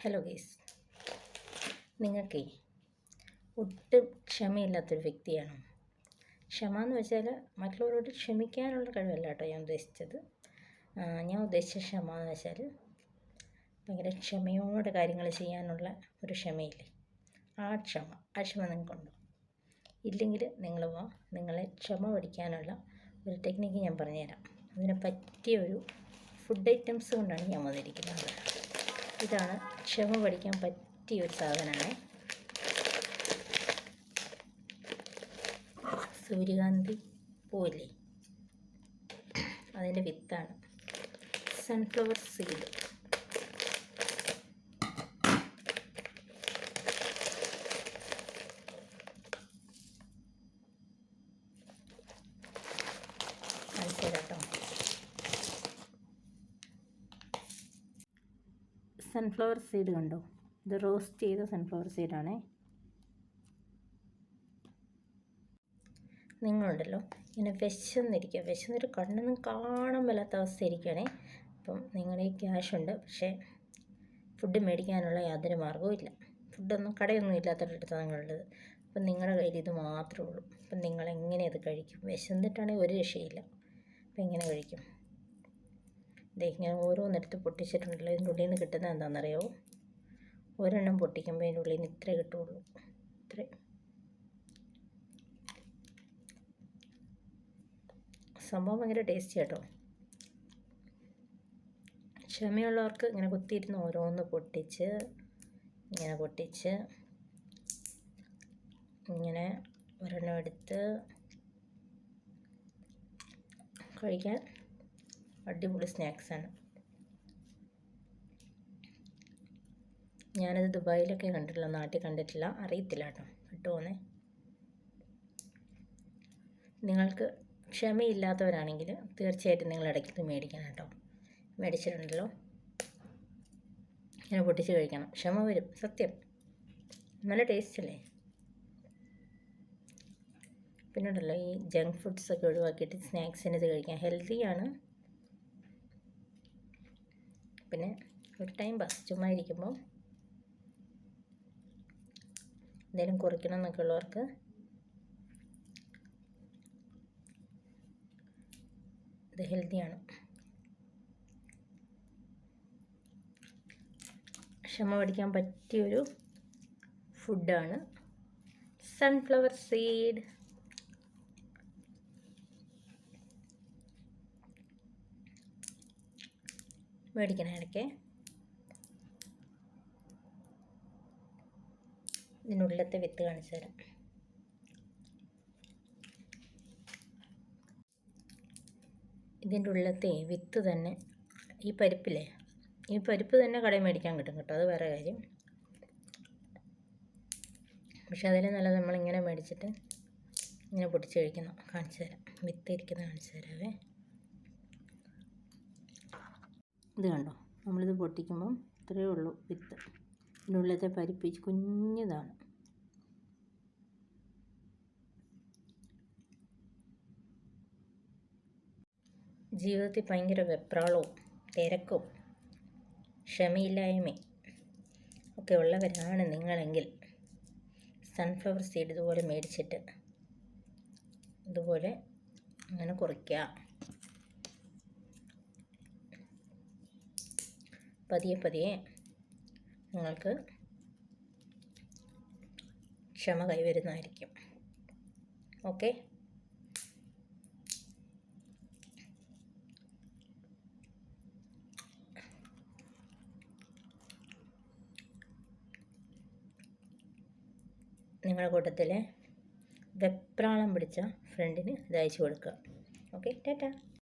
Hello guys, നിങ്ങൾക്ക് ഒട്ടും ക്ഷമയില്ലാത്തൊരു വ്യക്തിയാണോ? ക്ഷമ എന്ന് വെച്ചാൽ മറ്റുള്ളവരോട് ക്ഷമിക്കാനുള്ള കഴിവല്ല കേട്ടോ ഞാൻ ഉദ്ദേശിച്ചത്. ഞാൻ ഉദ്ദേശിച്ച ക്ഷമ എന്ന് വെച്ചാൽ ഭയങ്കര ക്ഷമയോടെ കാര്യങ്ങൾ ചെയ്യാനുള്ള ഒരു ക്ഷമയില്ലേ, ആ ക്ഷമ നിങ്ങൾക്കുണ്ടോ? ഇല്ലെങ്കിൽ നിങ്ങളെ ക്ഷമ പഠിക്കാനുള്ള ഒരു ടെക്നിക്ക് ഞാൻ പറഞ്ഞുതരാം. അതിനെ പറ്റിയ ഒരു ഫുഡ് ഐറ്റംസ് കൊണ്ടാണ് ഞാൻ വന്നിരിക്കുന്നത്. ഇതാണ് ക്ഷമ പഠിക്കാൻ പറ്റിയ ഒരു സാധനമാണ്. സൂര്യകാന്തി പൂവില്ലേ, അതിൻ്റെ വിത്താണ് സൺഫ്ലവർ സീഡ്. മനസ്സിലാട്ടോ, സൺഫ്ലവർ സീഡ് കണ്ടോ? ഇത് റോസ്റ്റ് ചെയ്ത സൺഫ്ലവർ സീഡാണേ. നിങ്ങളുണ്ടല്ലോ ഇങ്ങനെ വിശന്നിട്ട് കണ്ണൊന്നും കാണാൻ മേലാത്ത അവസ്ഥ ഇരിക്കുകയാണേ. അപ്പം നിങ്ങളുടെ ഈ ക്യാഷുണ്ട്, പക്ഷേ ഫുഡ് മേടിക്കാനുള്ള യാതൊരു മാർഗ്ഗവും ഇല്ല. ഫുഡൊന്നും കടയൊന്നും ഇല്ലാത്തടത്താണ് നിങ്ങളുള്ളത്. അപ്പം നിങ്ങളുടെ കയ്യിൽ ഇത് മാത്രമേ ഉള്ളൂ. അപ്പം നിങ്ങളെങ്ങനെ അത് കഴിക്കും? വിശന്നിട്ടാണെങ്കിൽ ഒരു രക്ഷയില്ല. അപ്പം എങ്ങനെ കഴിക്കും? ഇങ്ങനെ ഓരോന്നെടുത്ത് പൊട്ടിച്ചിട്ടുണ്ടല്ലോ. ഇതിൻ്റെ ഉള്ളിൽ നിന്ന് കിട്ടുന്നത് എന്താണെന്നറിയാമോ? ഒരെണ്ണം പൊട്ടിക്കുമ്പോൾ അതിൻ്റെ ഉള്ളിൽ നിന്ന് ഇത്രേ കിട്ടുള്ളൂ. ഇത്രേ. സംഭവം ഭയങ്കര ടേസ്റ്റി കേട്ടോ. ക്ഷമയുള്ളവർക്ക് ഇങ്ങനെ കുത്തിയിരുന്ന് ഓരോന്ന് പൊട്ടിച്ച് ഇങ്ങനെ ഒരെണ്ണം എടുത്ത് കഴിക്കാൻ അടിപൊളി സ്നാക്സാണ്. ഞാനത് ദുബായിലൊക്കെ കണ്ടിട്ടില്ല, നാട്ടിൽ കണ്ടിട്ടില്ല, അറിയത്തില്ല കേട്ടോ കിട്ടുമോന്നേ. നിങ്ങൾക്ക് ക്ഷമയില്ലാത്തവരാണെങ്കിൽ തീർച്ചയായിട്ടും നിങ്ങൾ ഇടയ്ക്ക് മേടിക്കണം കേട്ടോ. മേടിച്ചിട്ടുണ്ടല്ലോ ഇങ്ങനെ പൊട്ടിച്ച് കഴിക്കണം. ക്ഷമ വരും, സത്യം. നല്ല ടേസ്റ്റല്ലേ. പിന്നെ ഉണ്ടല്ലോ ഈ ജങ്ക് ഫുഡ്സൊക്കെ ഒഴിവാക്കിയിട്ട് സ്നാക്സിന് ഇത് കഴിക്കാം. ഹെൽത്തിയാണ്. പിന്നെ ഒരു ടൈം പാസ്, ചുമ്മാ ഇരിക്കുമ്പോൾ എന്തെങ്കിലും കുറയ്ക്കണം എന്നൊക്കെ ഉള്ളവർക്ക് ഇത് ഹെൽത്തിയാണ്. ക്ഷമ പഠിക്കാൻ പറ്റിയൊരു ഫുഡാണ് സൺഫ്ലവർ സീഡ്. മേടിക്കണം ഇടയ്ക്ക്. ഇതിനുള്ളിലത്തെ വിത്ത് കാണിച്ചു തരാം. ഇതിൻ്റെ ഉള്ളിലത്തെ വിത്ത് തന്നെ, ഈ പരിപ്പില്ലേ, ഈ പരിപ്പ് തന്നെ കടയിൽ മേടിക്കാൻ കിട്ടും കേട്ടോ, അത് വേറെ കാര്യം. പക്ഷെ അതിൽ നല്ലത് നമ്മളിങ്ങനെ മേടിച്ചിട്ട് ഇങ്ങനെ പൊട്ടിച്ച് കഴിക്കണം. കാണിച്ചു തരാം, വിത്ത് ഇരിക്കുന്നത് കാണിച്ചു തരാവേ. ഇത് കണ്ടോ, നമ്മളിത് പൊട്ടിക്കുമ്പം ഇത്രയേ ഉള്ളൂ വിത്ത്. ഇതിനുള്ളിലത്തെ പരിപ്പ് കുഞ്ഞതാണ്. ജീവിതത്തിൽ ഭയങ്കര വെപ്രാളവും തിരക്കും ക്ഷമയില്ലായ്മയും ഒക്കെ ഉള്ളവരാണ് നിങ്ങളെങ്കിൽ സൺഫ്ലവർ സീഡ് ഇതുപോലെ മേടിച്ചിട്ട് ഇതുപോലെ അങ്ങനെ കുറയ്ക്കുക. പതിയെ നിങ്ങൾക്ക് ക്ഷമ കൈവരുന്നതായിരിക്കും. ഓക്കെ, നിങ്ങളുടെ കൂട്ടത്തിലെ വെപ്രാളം പിടിച്ച ഫ്രണ്ടിന് ഇത് അയച്ചു കൊടുക്കുക. ഓക്കെ, ടാറ്റാ.